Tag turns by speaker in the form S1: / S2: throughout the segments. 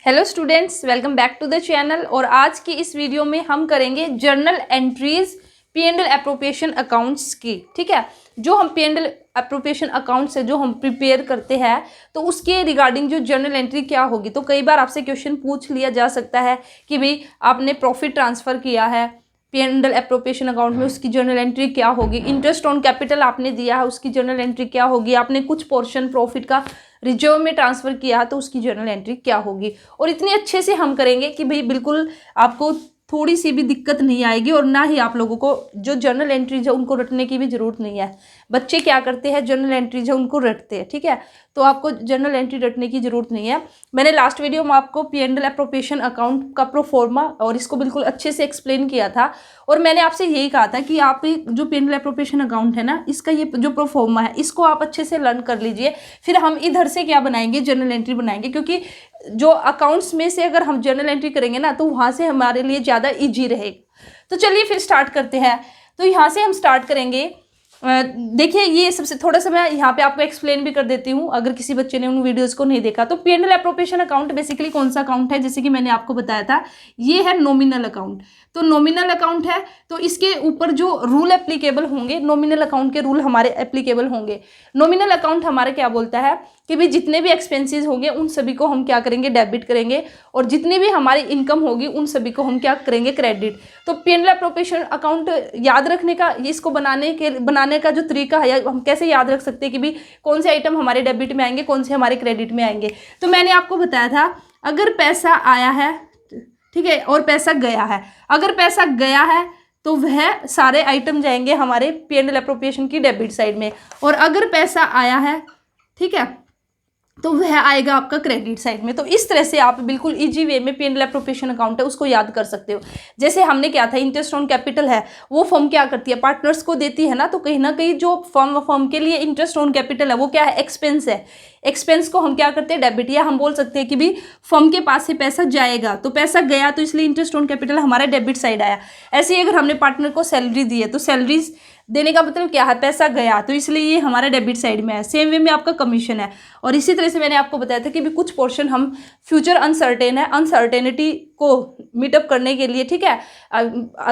S1: Hello students, welcome back to the channel. और आज की इस वीडियो में हम करेंगे journal entries P and L appropriation accounts की। ठीक है, जो हम P and L appropriation accounts है जो हम प्रिपेयर करते हैं तो उसके रिगार्डिंग जो जर्नल एंट्री क्या होगी। तो कई बार आपसे क्वेश्चन पूछ लिया जा सकता है कि भाई आपने प्रॉफिट ट्रांसफ़र किया है P and L appropriation account में, उसकी जर्नल एंट्री क्या होगी। इंटरेस्ट ऑन कैपिटल आपने दिया है, उसकी जर्नल एंट्री क्या होगी। आपने कुछ पोर्शन प्रॉफिट का रिजर्व में ट्रांसफ़र किया है तो उसकी जर्नल एंट्री क्या होगी। और इतने अच्छे से हम करेंगे कि भाई बिल्कुल आपको थोड़ी सी भी दिक्कत नहीं आएगी और ना ही आप लोगों को जो जर्नल एंट्रीज है उनको रटने की भी ज़रूरत नहीं है। बच्चे क्या करते हैं, जर्नल एंट्रीज है उनको रटते हैं। ठीक है, तो आपको जर्नल एंट्री रटने की ज़रूरत नहीं है। मैंने लास्ट वीडियो में आपको P and L appropriation account का प्रोफॉर्मा और इसको बिल्कुल अच्छे से एक्सप्लेन किया था। और मैंने आपसे यही कहा था कि आप जो P and L appropriation account है ना, इसका ये जो प्रोफॉर्मा है इसको आप अच्छे से लर्न कर लीजिए। फिर हम इधर से क्या बनाएंगे, जर्नल एंट्री बनाएंगे। क्योंकि जो अकाउंट्स में से अगर हम जर्नल एंट्री करेंगे ना तो वहाँ से हमारे लिए ज़्यादा ईजी रहेगा। तो चलिए फिर स्टार्ट करते हैं। तो यहाँ से हम स्टार्ट करेंगे। देखिए, ये सबसे थोड़ा सा मैं यहाँ पे आपको एक्सप्लेन भी कर देती हूँ अगर किसी बच्चे ने उन वीडियोस को नहीं देखा। तो P and L appropriation account basically कौन सा अकाउंट है, जैसे कि मैंने आपको बताया था ये है नॉमिनल अकाउंट। तो नॉमिनल अकाउंट है तो इसके ऊपर जो रूल एप्लीकेबल होंगे, नॉमिनल अकाउंट के रूल हमारे एप्लीकेबल होंगे। नॉमिनल अकाउंट हमारा क्या बोलता है कि भाई जितने भी एक्सपेंसेस होंगे उन सभी को हम क्या करेंगे, डेबिट करेंगे। और जितनी भी हमारी इनकम होगी उन सभी को हम क्या करेंगे, क्रेडिट। तो P and L appropriation account याद रखने का, इसको बनाने का जो तरीका है, हम कैसे याद रख सकते हैं कि भाई कौन से आइटम हमारे डेबिट में आएंगे, कौन से हमारे क्रेडिट में आएंगे। तो मैंने आपको बताया था अगर पैसा आया है, ठीक है, और पैसा गया है। अगर पैसा गया है तो वह सारे आइटम जाएंगे हमारे पी एंड एल अप्रोप्रिएशन की डेबिट साइड में। और अगर पैसा आया है, ठीक है, तो वह आएगा आपका क्रेडिट साइड में। तो इस तरह से आप बिल्कुल इजी वे में P and L appropriation account है उसको याद कर सकते हो। जैसे हमने क्या था, इंटरेस्ट ऑन कैपिटल है, वो फर्म क्या करती है, पार्टनर्स को देती है ना। तो कहीं ना कहीं जो फर्म के लिए इंटरेस्ट ऑन कैपिटल है वो क्या है, एक्सपेंस है। एक्सपेंस को हम क्या करते हैं, डेबिट। या हम बोल सकते हैं कि भी फर्म के पास से पैसा जाएगा तो पैसा गया तो इसलिए इंटरेस्ट ऑन कैपिटल हमारा डेबिट साइड आया। ऐसे ही अगर हमने पार्टनर को सैलरी दी है तो सैलरीज देने का मतलब क्या है, पैसा गया तो इसलिए ये हमारा डेबिट साइड में है। सेम वे में आपका कमीशन है। और इसी तरह से मैंने आपको बताया था कि भी कुछ पोर्शन हम फ्यूचर अनसर्टेन है, अनसर्टेनिटी को मीटअप करने के लिए, ठीक है,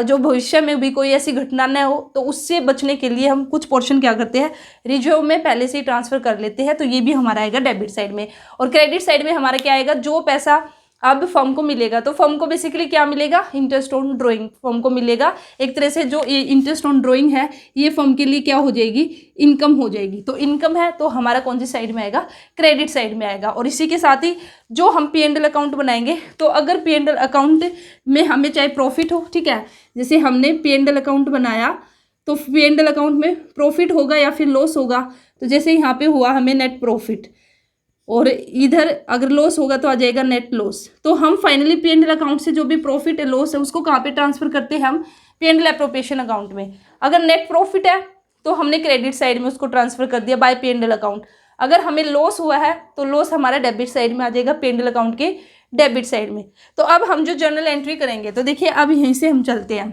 S1: जो भविष्य में भी कोई ऐसी घटना न हो तो उससे बचने के लिए हम कुछ पोर्शन क्या करते हैं, रिजर्व में पहले से ही ट्रांसफर कर लेते हैं। तो ये भी हमारा आएगा डेबिट साइड में। और क्रेडिट साइड में हमारा क्या आएगा, जो पैसा अब फर्म को मिलेगा तो फर्म को बेसिकली क्या मिलेगा, इंटरेस्ट ऑन ड्राइंग फर्म को मिलेगा। एक तरह से जो इंटरेस्ट ऑन ड्राइंग है ये फर्म के लिए क्या हो जाएगी, इनकम हो जाएगी। तो इनकम है तो हमारा कौन सी साइड में आएगा, क्रेडिट साइड में आएगा। और इसी के साथ ही जो हम पी एंड एल अकाउंट बनाएंगे, तो अगर पी एंड एल अकाउंट में हमें चाहे प्रॉफिट हो, ठीक है, जैसे हमने पी एंड एल अकाउंट बनाया तो पी एंड एल अकाउंट में प्रॉफिट होगा या फिर लॉस होगा। तो जैसे यहाँ पे हुआ हमें नेट प्रॉफिट, और इधर अगर लॉस होगा तो आ जाएगा नेट लॉस। तो हम finally P and L account से जो भी प्रॉफिट है, लॉस है, उसको कहाँ पे ट्रांसफर करते हैं, हम P and L appropriation account में। अगर नेट प्रॉफिट है तो हमने क्रेडिट साइड में उसको ट्रांसफर कर दिया by P and L account. अगर हमें लॉस हुआ है तो लॉस हमारा डेबिट साइड में आ जाएगा, पी एंड एल अकाउंट के डेबिट साइड में। तो अब हम जो जर्नल एंट्री करेंगे, तो देखिए अब यहीं से हम चलते हैं।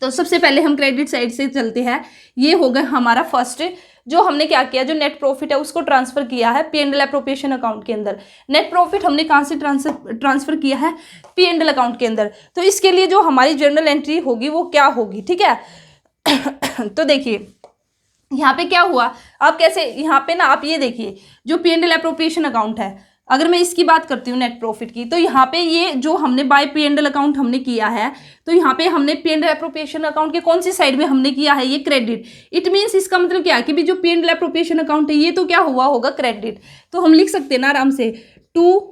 S1: तो सबसे पहले हम क्रेडिट साइड से चलते हैं। ये होगा हमारा फर्स्ट, जो हमने क्या किया, जो नेट प्रॉफिट है उसको ट्रांसफर किया है P and L appropriation account के अंदर। नेट प्रॉफिट हमने कहाँ से ट्रांसफर किया है, पी एंड एल अकाउंट के अंदर। तो इसके लिए जो हमारी जर्नल एंट्री होगी वो क्या होगी, ठीक है। तो देखिए यहाँ पे क्या हुआ, आप कैसे यहाँ पे ना, आप ये देखिए जो P and L appropriation account है, अगर मैं इसकी बात करती हूँ नेट प्रॉफिट की, तो यहाँ पे ये जो हमने by P and L account हमने किया है, तो यहाँ पे हमने P and L appropriation account के कौन सी साइड में हमने किया है, ये क्रेडिट। इट मीन्स इसका मतलब क्या है कि भी जो P and L appropriation account है ये तो क्या हुआ होगा, क्रेडिट। तो हम लिख सकते हैं ना आराम से, to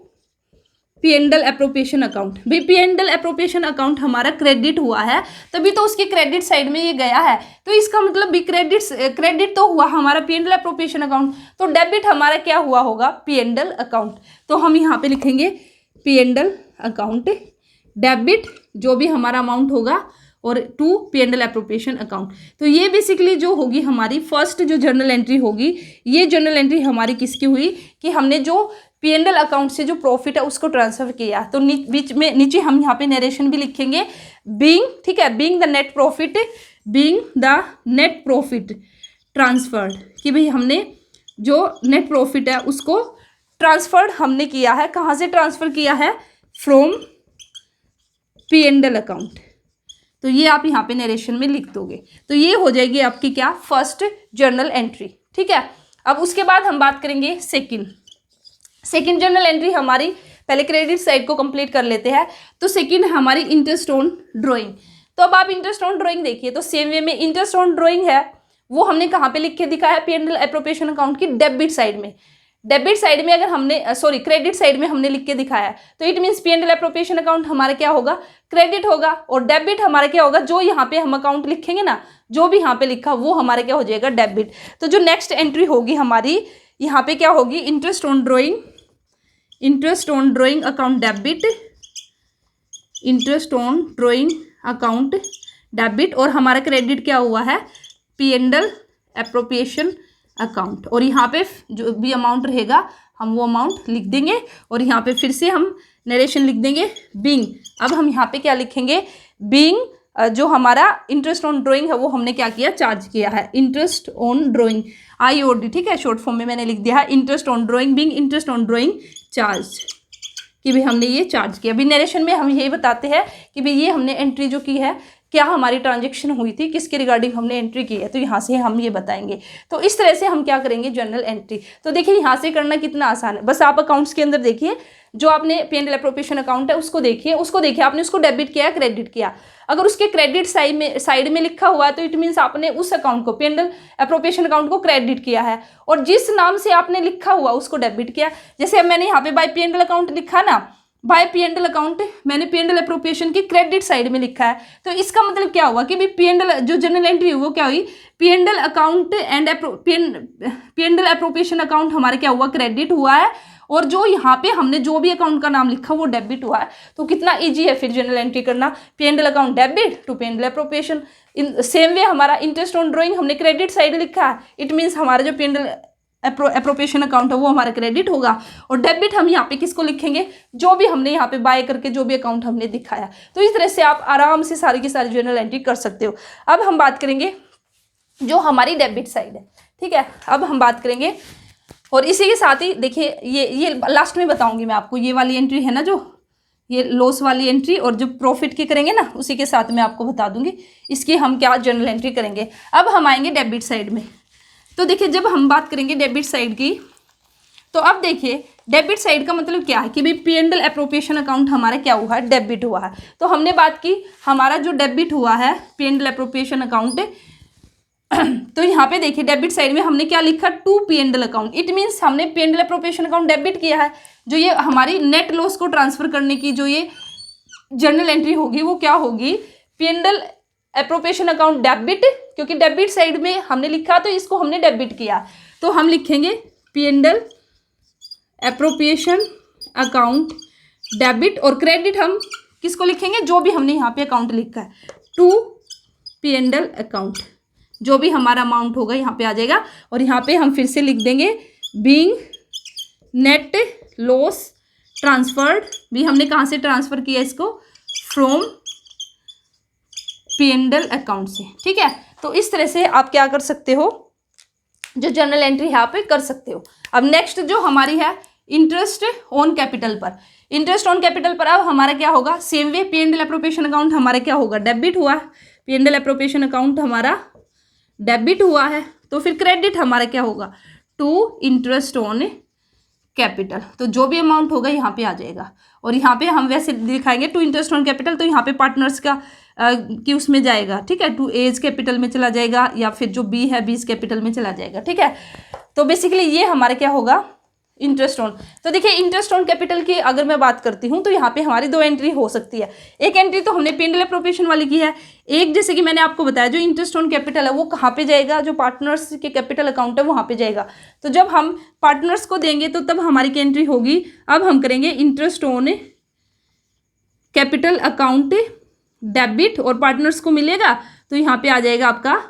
S1: P and L appropriation account. भाई P and L appropriation account हमारा क्रेडिट हुआ है तभी तो उसके क्रेडिट साइड में ये गया है। तो इसका मतलब भी क्रेडिट तो हुआ हमारा P and L appropriation account, तो डेबिट हमारा क्या हुआ होगा, पी एंड एल अकाउंट। तो हम यहाँ पे लिखेंगे P and L account debit जो भी हमारा अमाउंट होगा, और to P and L appropriation account. तो ये बेसिकली जो होगी हमारी फर्स्ट जो जर्नल एंट्री होगी, ये जर्नल एंट्री हमारी किसकी हुई कि हमने जो पी एंड एल अकाउंट से जो प्रॉफिट है उसको ट्रांसफर किया। तो बीच में नीचे हम यहाँ पे नरेशन भी लिखेंगे, बीइंग, ठीक है, being the net profit, being the net profit transferred, कि भाई हमने जो नेट प्रॉफिट है उसको ट्रांसफर्ड हमने किया है, कहाँ से ट्रांसफर किया है, from P and L account. तो ये आप यहाँ पे नरेशन में लिख दोगे। तो ये हो जाएगी आपकी क्या, फर्स्ट जर्नल एंट्री। ठीक है, अब उसके बाद हम बात करेंगे सेकंड जर्नल एंट्री हमारी, पहले क्रेडिट साइड को कंप्लीट कर लेते हैं। तो सेकंड है हमारी इंटरेस्ट ऑन ड्राइंग। तो अब आप इंटरेस्ट ऑन ड्राइंग देखिए, तो सेम वे में इंटरेस्ट ऑन ड्राइंग है वो हमने कहाँ पे लिख के दिखाया है, पी&एल एप्रोप्रिएशन अकाउंट की डेबिट साइड में। डेबिट साइड में अगर हमने क्रेडिट साइड में हमने लिख के दिखाया है, तो it means P&L appropriation account हमारा क्या होगा, क्रेडिट होगा, और डेबिट हमारा क्या होगा, जो यहाँ पे हम अकाउंट लिखेंगे ना, जो भी यहाँ पे लिखा वो हमारा क्या हो जाएगा, डेबिट। तो जो नेक्स्ट एंट्री होगी हमारी यहाँ पे क्या होगी, interest on drawing account debit, interest on drawing account debit, और हमारा क्रेडिट क्या हुआ है, पी&एल एप्रोप्रिएशन अकाउंट। और यहाँ पे जो भी अमाउंट रहेगा हम वो अमाउंट लिख देंगे, और यहाँ पे फिर से हम नरेशन लिख देंगे बीइंग। अब हम यहाँ पे क्या लिखेंगे, बीइंग जो हमारा इंटरेस्ट ऑन ड्राइंग है वो हमने क्या किया, चार्ज किया है, इंटरेस्ट ऑन ड्राइंग IOD। ठीक है, शॉर्ट फॉर्म में मैंने लिख दिया है interest on drawing, being interest on drawing charge, कि भाई हमने ये चार्ज किया। अभी नरेशन में हम यही बताते हैं कि भाई ये हमने एंट्री जो की है, क्या हमारी ट्रांजैक्शन हुई थी, किसके रिगार्डिंग हमने एंट्री की है, तो यहाँ से हम ये बताएंगे। तो इस तरह से हम क्या करेंगे, जर्नल एंट्री। तो देखिए यहाँ से करना कितना आसान है, बस आप अकाउंट्स के अंदर देखिए, जो आपने पी&एल एप्रोप्रिएशन अकाउंट है उसको देखिए आपने उसको डेबिट किया, क्रेडिट किया। अगर उसके क्रेडिट साइड में लिखा हुआ है तो इट मीन्स आपने उस अकाउंट को, पी&एल एप्रोप्रिएशन अकाउंट को क्रेडिट किया है, और जिस नाम से आपने लिखा हुआ उसको डेबिट किया। जैसे अब मैंने यहाँ पे बाय पी&एल अकाउंट लिखा ना, बाय पी&एल अकाउंट मैंने पी&एल एप्रोप्रिएशन की क्रेडिट साइड में लिखा है, तो इसका मतलब क्या हुआ कि भी पी&एल जो जनरल एंट्री हुई वो क्या हुई, P&L account and P&L appropriation account हमारा क्या हुआ, क्रेडिट हुआ है, और जो यहाँ पे हमने जो भी अकाउंट का नाम लिखा वो डेबिट हुआ है। तो कितना इजी है फिर जनरल एंट्री करना, P and L account debit to P and L appropriation. In same way हमारा इंटरेस्ट ऑन ड्राइंग हमने क्रेडिट साइड लिखा है, इट मीन्स हमारा जो पी&एल एप्रोप्रिएशन अकाउंट है वो हमारा क्रेडिट होगा, और डेबिट हम यहाँ पे किसको लिखेंगे, जो भी हमने यहाँ पे बाय करके जो भी अकाउंट हमने दिखाया। तो इस तरह से आप आराम से सारी की सारी जर्नल एंट्री कर सकते हो। अब हम बात करेंगे जो हमारी डेबिट साइड है। ठीक है, अब हम बात करेंगे, और इसी के साथ ही देखिए ये लास्ट में बताऊंगी मैं आपको, ये वाली एंट्री है ना, जो ये लॉस वाली एंट्री, और जो प्रॉफिट की करेंगे ना उसी के साथ मैं आपको बता दूंगी इसकी हम क्या जर्नल एंट्री करेंगे। अब हम आएंगे डेबिट साइड में। तो देखिए जब हम बात करेंगे डेबिट साइड की, तो अब देखिए डेबिट साइड का मतलब क्या है कि भाई पी&एल एप्रोप्रिएशन अकाउंट हमारा क्या हुआ है, डेबिट हुआ है। तो हमने बात की हमारा जो डेबिट हुआ है पी&एल एप्रोप्रिएशन अकाउंट, तो यहाँ पे देखिए डेबिट साइड में हमने क्या लिखा, to P&L account, it means हमने पी&एल एप्रोप्रिएशन अकाउंट डेबिट किया है। जो ये हमारी नेट लॉस को ट्रांसफर करने की जो ये जर्नल एंट्री होगी वो क्या होगी, पी&एल एप्रोप्रिएशन अकाउंट डेबिट, क्योंकि डेबिट साइड में हमने लिखा तो इसको हमने डेबिट किया, तो हम लिखेंगे पी&एल एप्रोप्रिएशन अकाउंट डेबिट, और क्रेडिट हम किसको लिखेंगे, जो भी हमने यहाँ पे अकाउंट लिखा है, टू पी&एल अकाउंट, जो भी हमारा अमाउंट होगा यहाँ पे आ जाएगा। और यहाँ पे हम फिर से लिख देंगे बीइंग नेट लॉस ट्रांसफर्ड, भी हमने कहाँ से ट्रांसफर किया इसको, फ्रॉम पी&एल अकाउंट से। ठीक है, तो इस तरह से आप क्या कर सकते हो, जो जर्नल एंट्री यहाँ पे कर सकते हो। अब नेक्स्ट जो हमारी है इंटरेस्ट ऑन कैपिटल पर, इंटरेस्ट ऑन कैपिटल पर अब हमारा क्या होगा, same way P&L appropriation account हमारा क्या होगा, डेबिट हुआ, पी&एल एप्रोप्रिएशन अकाउंट हमारा डेबिट हुआ है, तो फिर क्रेडिट हमारा क्या होगा, टू इंटरेस्ट ऑन कैपिटल, तो जो भी अमाउंट होगा यहाँ पे आ जाएगा। और यहाँ पे हम वैसे दिखाएंगे टू इंटरेस्ट ऑन कैपिटल, तो यहाँ पे पार्टनर्स का कि उसमें जाएगा, ठीक है, टू एज कैपिटल में चला जाएगा, या फिर जो बी है बीस कैपिटल में चला जाएगा। ठीक है, तो बेसिकली ये हमारा क्या होगा, इंटरेस्ट ऑन। तो देखिए इंटरेस्ट ऑन कैपिटल की अगर मैं बात करती हूँ तो यहाँ पे हमारी दो एंट्री हो सकती है। एक एंट्री तो हमने पी&एल एप्रोप्रिएशन वाली की है, एक जैसे कि मैंने आपको बताया जो इंटरेस्ट ऑन कैपिटल है वो कहाँ पे जाएगा, जो पार्टनर्स के कैपिटल अकाउंट है वहाँ पे जाएगा। तो जब हम पार्टनर्स को देंगे तो तब हमारी क्या एंट्री होगी, अब हम करेंगे interest on capital account debit, और पार्टनर्स को मिलेगा तो यहाँ पे आ जाएगा आपका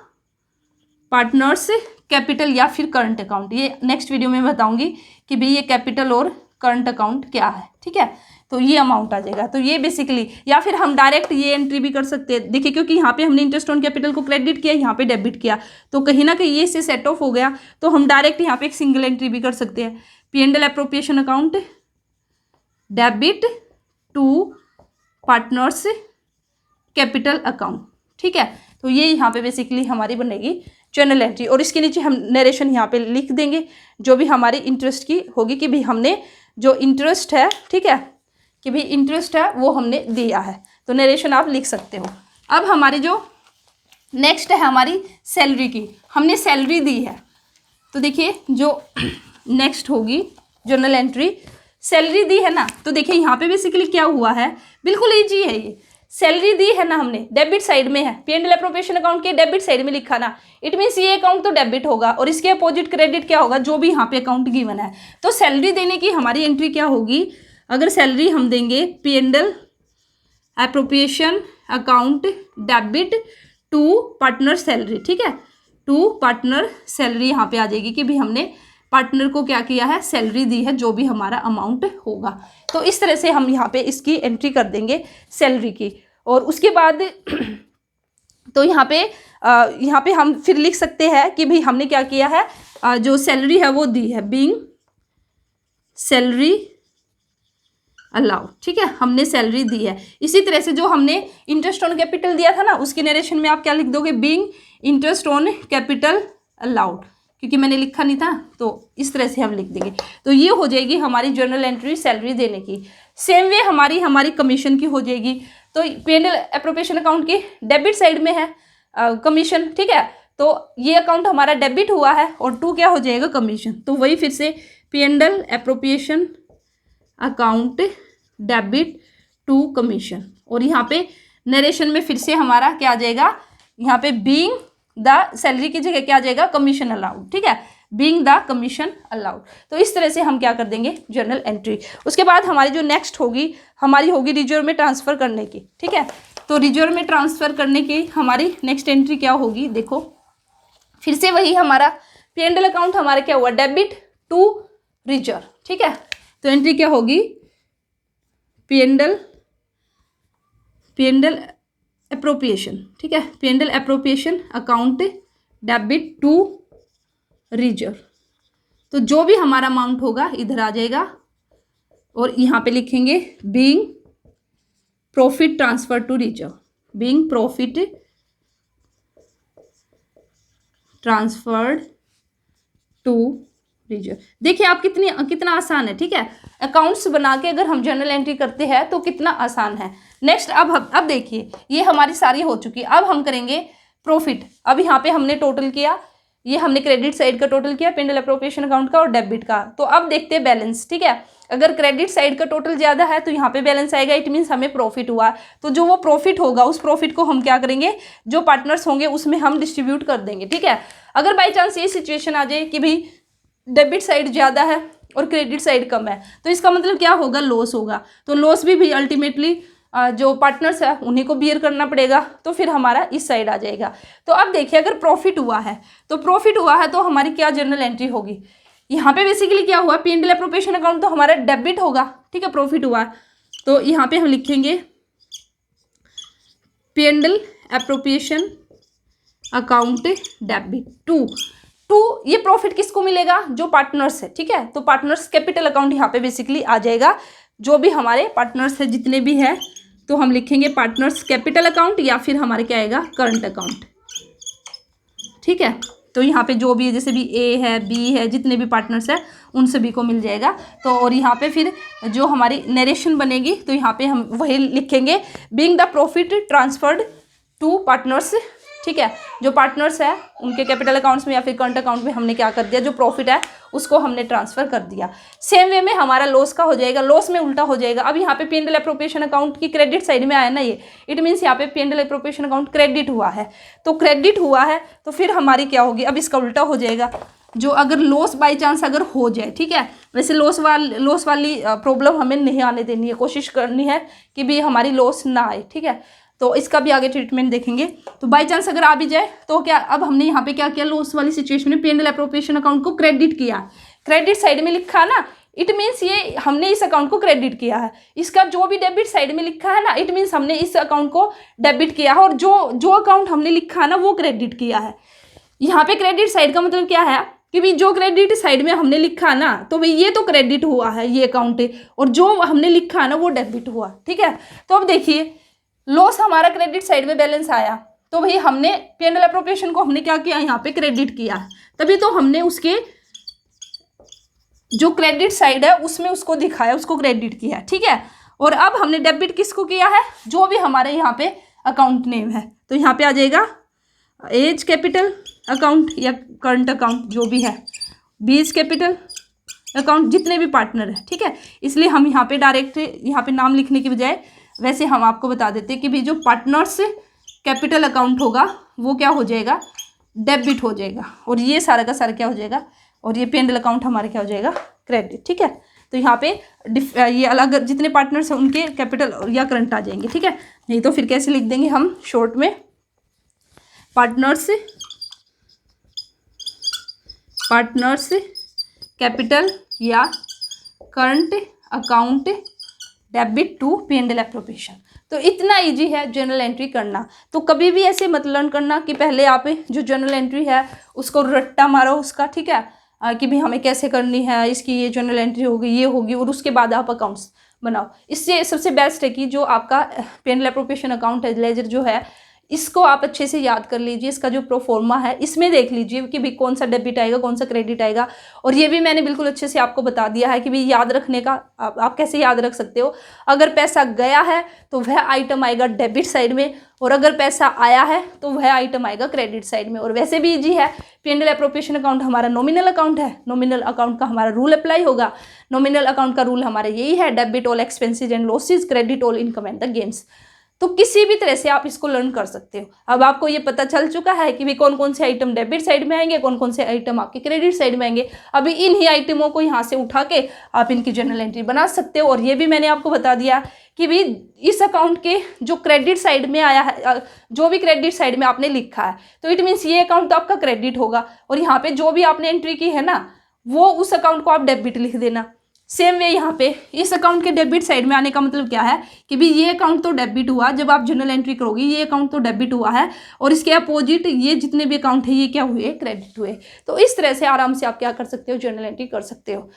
S1: पार्टनर्स कैपिटल या फिर करंट अकाउंट। ये नेक्स्ट वीडियो में बताऊंगी कि भाई ये कैपिटल और करंट अकाउंट क्या है। ठीक है, तो ये अमाउंट आ जाएगा। तो ये बेसिकली, या फिर हम डायरेक्ट ये एंट्री भी कर सकते हैं। देखिए क्योंकि यहाँ पे हमने इंटरेस्ट ऑन कैपिटल को क्रेडिट किया, यहाँ पे डेबिट किया, तो कहीं ना कहीं ये इससे सेट ऑफ हो गया, तो हम डायरेक्ट यहाँ पे एक सिंगल एंट्री भी कर सकते हैं P&L appropriation account debit to partners capital account, ठीक है। तो ये यहाँ पे बेसिकली हमारी बनेगी जर्नल एंट्री, और इसके नीचे हम नरेशन यहाँ पे लिख देंगे जो भी हमारी इंटरेस्ट की होगी कि भाई हमने जो इंटरेस्ट है, ठीक है, कि भाई इंटरेस्ट है वो हमने दिया है, तो नरेशन आप लिख सकते हो। अब हमारी जो नेक्स्ट है हमारी सैलरी की, हमने सैलरी दी है, तो देखिए जो नेक्स्ट होगी जर्नल एंट्री, सैलरी दी है ना, तो देखिए यहाँ पे बेसिकली क्या हुआ है, बिल्कुल ईजी है ये, सैलरी दी है ना हमने, डेबिट साइड में है, P&L एप्रोप्रिएशन अकाउंट के डेबिट साइड में लिखा ना, इट मीन्स ये अकाउंट तो डेबिट होगा और इसके अपोजिट क्रेडिट क्या होगा, जो भी यहाँ पे अकाउंट गिवन है। तो सैलरी देने की हमारी एंट्री क्या होगी, अगर सैलरी हम देंगे P&L appropriation account debit to partner salary, ठीक है, टू पार्टनर सैलरी यहाँ पे आ जाएगी कि भाई हमने पार्टनर को क्या किया है, सैलरी दी है, जो भी हमारा अमाउंट होगा। तो इस तरह से हम यहाँ पे इसकी एंट्री कर देंगे सैलरी की, और उसके बाद तो यहाँ पे हम फिर लिख सकते हैं कि भाई हमने क्या किया है, जो सैलरी है वो दी है, बीइंग सैलरी अलाउड, ठीक है, हमने सैलरी दी है। इसी तरह से जो हमने इंटरेस्ट ऑन कैपिटल दिया था ना, उसके नरेशन में आप क्या लिख दोगे, being interest on capital allowed, क्योंकि मैंने लिखा नहीं था तो इस तरह से हम लिख देंगे। तो ये हो जाएगी हमारी जर्नल एंट्री सैलरी देने की। सेम वे हमारी कमीशन की हो जाएगी। तो P&L एप्रोप्रिएशन अकाउंट की डेबिट साइड में है कमीशन, ठीक है, तो ये अकाउंट हमारा डेबिट हुआ है और टू क्या हो जाएगा, कमीशन। तो वही फिर से P&L appropriation account debit to commission, और यहाँ पे नरेशन में फिर से हमारा क्या आ जाएगा, यहाँ पे बीइंग द सैलरी की जगह क्या आ जाएगा, कमीशन अलाउड, ठीक है, बीइंग द कमीशन अलाउड। तो इस तरह से हम क्या कर देंगे, जर्नल एंट्री। उसके बाद हमारी जो नेक्स्ट होगी, हमारी होगी रिजर्व में ट्रांसफ़र करने की, ठीक है। तो रिजर्व में ट्रांसफ़र करने की हमारी नेक्स्ट एंट्री क्या होगी, देखो फिर से वही हमारा P&L अकाउंट हमारा क्या हुआ, डेबिट टू रिजर्व, ठीक है। तो एंट्री क्या होगी, P&L एप्रोप्रिएशन, ठीक है, P&L appropriation account debit to reserve. तो जो भी हमारा अमाउंट होगा इधर आ जाएगा, और यहाँ पे लिखेंगे being profit transfer to reserve, being profit transferred to reserve. देखिए आप कितना आसान है, ठीक है, अकाउंट्स बना के अगर हम जर्नल एंट्री करते हैं तो कितना आसान है। नेक्स्ट अब देखिए ये हमारी सारी हो चुकी, अब हम करेंगे प्रॉफिट। अब यहाँ पे हमने टोटल किया, ये हमने क्रेडिट साइड का टोटल किया, P&L एप्रोप्रिएशन अकाउंट का और डेबिट का। तो अब देखते हैं बैलेंस, ठीक है, अगर क्रेडिट साइड का टोटल ज़्यादा है तो यहाँ पे बैलेंस आएगा, इट मीन्स हमें प्रॉफिट हुआ। तो जो वो प्रॉफिट होगा उस प्रॉफिट को हम क्या करेंगे, जो पार्टनर्स होंगे उसमें हम डिस्ट्रीब्यूट कर देंगे, ठीक है। अगर बाई चांस ये सिचुएशन आ जाए कि भाई डेबिट साइड ज़्यादा है और क्रेडिट साइड कम है, तो इसका मतलब क्या होगा, लॉस होगा। तो लॉस भी अल्टीमेटली जो पार्टनर्स है उन्हीं को बियर करना पड़ेगा, तो फिर हमारा इस साइड आ जाएगा। तो अब देखिए अगर प्रॉफिट हुआ है तो हमारी क्या जर्नल एंट्री होगी, यहाँ पे बेसिकली क्या हुआ, P&L एप्रोप्रिएशन अकाउंट तो हमारा डेबिट होगा, ठीक है, प्रॉफिट हुआ, तो यहाँ पे हम लिखेंगे P&L appropriation account debit to ये प्रॉफिट किसको मिलेगा, जो पार्टनर्स है, ठीक है। तो पार्टनर्स कैपिटल अकाउंट यहाँ पे बेसिकली आ जाएगा, जो भी हमारे पार्टनर्स है जितने भी हैं, तो हम लिखेंगे पार्टनर्स कैपिटल अकाउंट या फिर हमारे क्या आएगा, करंट अकाउंट, ठीक है। तो यहाँ पे जो भी है, जैसे भी ए है, बी है, जितने भी पार्टनर्स है उन सभी को मिल जाएगा। तो और यहाँ पे फिर जो हमारी नरेशन बनेगी, तो यहाँ पे हम वही लिखेंगे, being the profit transferred to partners, ठीक है, जो पार्टनर्स है उनके कैपिटल अकाउंट्स में या फिर करंट अकाउंट में हमने क्या कर दिया, जो प्रॉफिट है उसको हमने ट्रांसफर कर दिया। सेम वे में हमारा लॉस का हो जाएगा, लॉस में उल्टा हो जाएगा। अब यहाँ पे P&L एप्रोप्रिएशन अकाउंट की क्रेडिट साइड में आया ना ये, इट मीन्स यहाँ पे P&L एप्रोप्रिएशन अकाउंट क्रेडिट हुआ है, तो क्रेडिट हुआ है तो फिर हमारी क्या होगी, अब इसका उल्टा हो जाएगा, जो अगर लॉस बाई चांस अगर हो जाए, ठीक है, वैसे लॉस वाली प्रॉब्लम हमें नहीं आने देनी है, कोशिश करनी है कि भी हमारी लॉस ना आए, ठीक है। तो इसका भी आगे ट्रीटमेंट देखेंगे। तो बाई चांस अगर आ भी जाए तो क्या, अब हमने यहाँ पे क्या किया, लॉस वाली सिचुएशन में P&L एप्रोप्रिएशन अकाउंट को क्रेडिट किया, क्रेडिट साइड में लिखा ना, इट मीन्स ये हमने इस अकाउंट को क्रेडिट किया है। इसका जो भी डेबिट साइड में लिखा है ना, इट मीन्स हमने इस अकाउंट को डेबिट किया है, और जो अकाउंट हमने लिखा है ना वो क्रेडिट किया है। यहाँ पे क्रेडिट साइड का मतलब क्या है, कि भाई जो क्रेडिट साइड में हमने लिखा ना, तो भाई ये तो क्रेडिट हुआ है, ये अकाउंट है, और जो हमने लिखा है ना वो डेबिट हुआ। ठीक है, तो अब देखिए लॉस हमारा क्रेडिट साइड में बैलेंस आया, तो भाई हमने P&L एप्रोप्रिएशन को हमने क्या किया, यहाँ पे क्रेडिट किया, तभी तो हमने उसके जो क्रेडिट साइड है उसमें उसको दिखाया, उसको क्रेडिट किया। ठीक है, और अब हमने डेबिट किसको किया है, जो भी हमारे यहाँ पे अकाउंट नेम है, तो यहाँ पे आ जाएगा एज कैपिटल अकाउंट या करंट अकाउंट जो भी है, बीज कैपिटल अकाउंट, जितने भी पार्टनर है। ठीक है, इसलिए हम यहाँ पे डायरेक्ट यहाँ पे नाम लिखने की बजाय वैसे हम आपको बता देते हैं कि भाई जो पार्टनर्स कैपिटल अकाउंट होगा वो क्या हो जाएगा, डेबिट हो जाएगा, और ये सारा का सारा क्या हो जाएगा, और ये P&L अकाउंट हमारे क्या हो जाएगा, क्रेडिट। ठीक है, तो यहाँ पे ये अलग जितने पार्टनर्स हैं उनके कैपिटल या करंट आ जाएंगे। ठीक है, नहीं तो फिर कैसे लिख देंगे हम शॉर्ट में, पार्टनर्स कैपिटल या current account debit to P&L appropriation. तो इतना इजी है जर्नल एंट्री करना। तो कभी भी ऐसे मत लर्न करना कि पहले आप जो जर्नल एंट्री है उसको रट्टा मारो उसका, ठीक है, कि भाई हमें कैसे करनी है, इसकी ये जर्नल एंट्री होगी, ये होगी, और उसके बाद आप अकाउंट्स बनाओ। इससे सबसे बेस्ट है कि जो आपका P&L एप्रोप्रिएशन अकाउंट है, लेजर जो है, इसको आप अच्छे से याद कर लीजिए। इसका जो प्रोफॉर्मा है इसमें देख लीजिए कि भाई कौन सा डेबिट आएगा, कौन सा क्रेडिट आएगा, और ये भी मैंने बिल्कुल अच्छे से आपको बता दिया है कि भाई याद रखने का आप कैसे याद रख सकते हो। अगर पैसा गया है तो वह आइटम आएगा डेबिट साइड में, और अगर पैसा आया है तो वह आइटम आएगा क्रेडिट साइड में। और वैसे भी ईजी है, P&L एप्रोप्रिएशन अकाउंट हमारा नॉमिनल अकाउंट है, नॉमिनल अकाउंट का हमारा रूल अप्लाई होगा। नॉमिनल अकाउंट का रूल हमारा यही है, debit all expenses and losses, credit all income and the gains. तो किसी भी तरह से आप इसको लर्न कर सकते हो। अब आपको ये पता चल चुका है कि भाई कौन कौन से आइटम डेबिट साइड में आएंगे, कौन कौन से आइटम आपके क्रेडिट साइड में आएंगे। अभी इन ही आइटमों को यहाँ से उठा के आप इनकी जर्नल एंट्री बना सकते हो। और ये भी मैंने आपको बता दिया कि भाई इस अकाउंट के जो क्रेडिट साइड में आया है, जो भी क्रेडिट साइड में आपने लिखा है, तो इट मीन्स ये अकाउंट तो आपका क्रेडिट होगा, और यहाँ पे जो भी आपने एंट्री की है ना, वो उस अकाउंट को आप डेबिट लिख देना। सेम वे यहाँ पे इस अकाउंट के डेबिट साइड में आने का मतलब क्या है कि भाई ये अकाउंट तो डेबिट हुआ, जब आप जर्नल एंट्री करोगे ये अकाउंट तो डेबिट हुआ है, और इसके अपोजिट ये जितने भी अकाउंट है ये क्या हुए, क्रेडिट हुए। तो इस तरह से आराम से आप क्या कर सकते हो, जर्नल एंट्री कर सकते हो।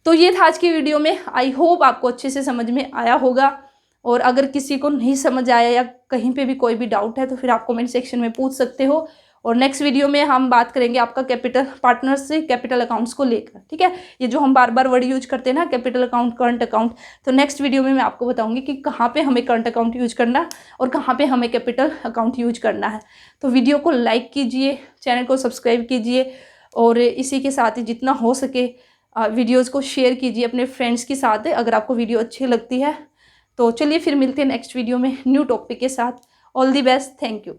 S1: तो ये था आज की वीडियो में। आई होप आपको अच्छे से समझ में आया होगा, और अगर किसी को नहीं समझ आया या कहीं पे भी कोई भी डाउट है तो फिर आप कमेंट सेक्शन में पूछ सकते हो। और नेक्स्ट वीडियो में हम बात करेंगे आपका कैपिटल पार्टनर्स से कैपिटल अकाउंट्स को लेकर। ठीक है, ये जो हम बार बार वर्ड यूज करते हैं ना, कैपिटल अकाउंट, करंट अकाउंट, तो नेक्स्ट वीडियो में मैं आपको बताऊंगी कि कहाँ पे हमें करंट अकाउंट यूज करना और कहाँ पे हमें कैपिटल अकाउंट यूज करना है। तो वीडियो को लाइक कीजिए, चैनल को सब्सक्राइब कीजिए, और इसी के साथ ही जितना हो सके वीडियोज़ को शेयर कीजिए अपने फ्रेंड्स के साथ अगर आपको वीडियो अच्छी लगती है। तो चलिए फिर मिलते हैं नेक्स्ट वीडियो में न्यू टॉपिक के साथ। All the best, thank you.